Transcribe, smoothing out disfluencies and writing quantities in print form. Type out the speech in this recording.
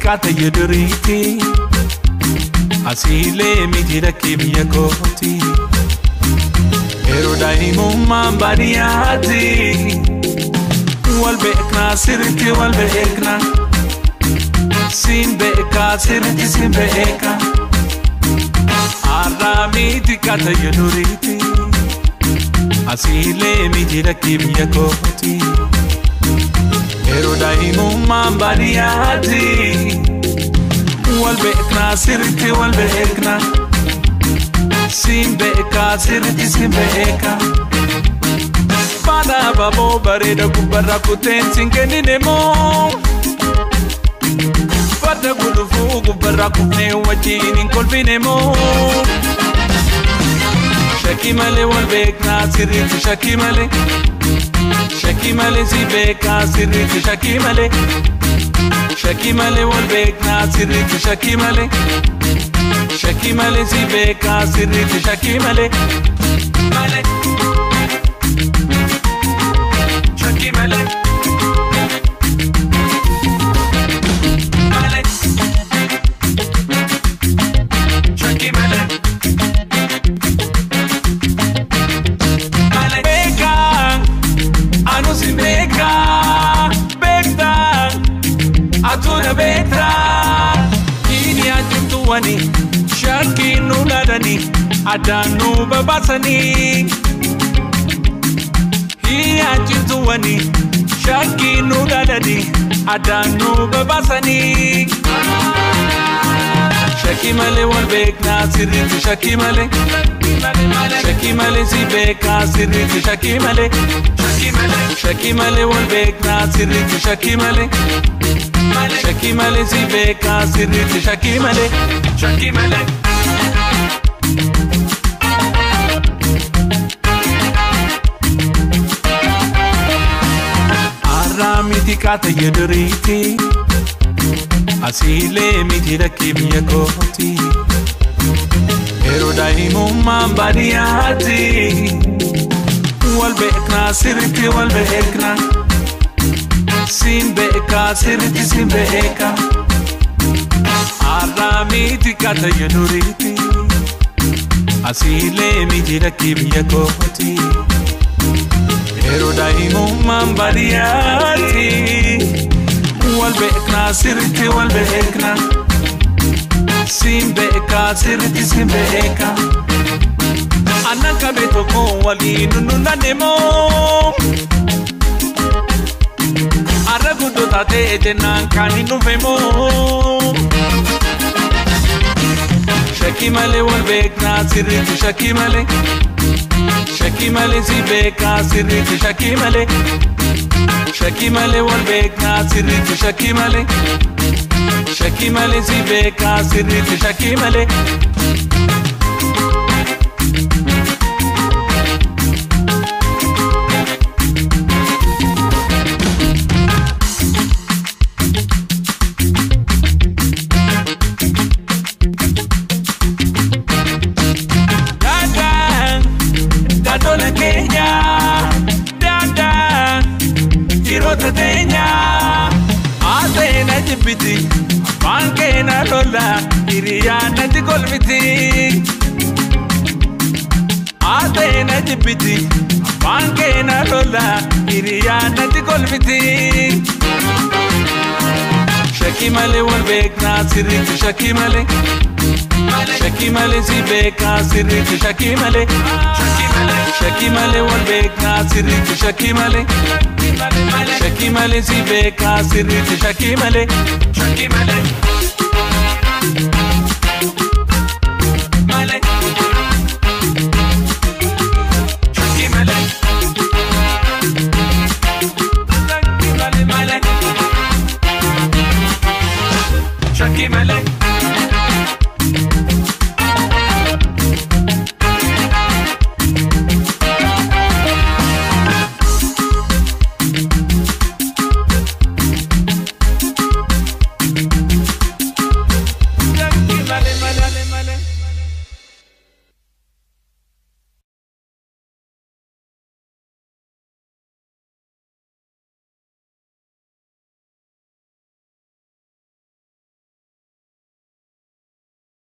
kata yuduriti asile miti rakibya koti erodaimu bariati wal bekna sirti wal bekna sin beka sirti sin beka aramiti kata yuduriti asile miti rakibya koti erodaimu bariati wal bekna sirti wal bekna sin beka sirti sin beka pada babo bareda kubara kuten singeni nemo pada gulufu kubara kutne wajini kolbinemo shakimale wal bekna sirti shakimale shakimale si beka sirti shakimale shakimale wal bekna sirti shakimale shakimale si beka sirti shakimale male shakimale male shakimale male beka anu si beka beka atuna beka ini atuntuani shakinu nadani adanu babasani hiya atuntuani shakinu nadani adanu babasani shakimale wal bekna sirti shakimale shakimale si beka sirti shakimale shakimale wal bekna sirti shakimale shakimale si beka sirti shakimale shakimale aramiti kata yuduriti asile miti rakibya koti erodaimu bariati wal bekna sirti wal bekna sin beka sirti sin beka aramiti kata yuduriti asile miti rakibya koti erodaimu bariati wal bekna sirti wal bekna sin beka sirti sin beka anaka betoko wali nununa nemo aragudo tate ejenan kani nuvemo shakimale wal bekna sirti shakimale shakimale si beka sirti shakimale shakimale wal bekna sirti shakimale shakimale si beka sirti shakimale Jibiti, panke na lola, iriya na jigolviti. Ate na jibiti, panke na lola, iriya na jigolviti. Shakimale wal bekna sirti shakimale, shakimale si beka sirti shakimale, shakimale wal bekna sirti shakimale. shakimale si beka sirti shakimale shakimale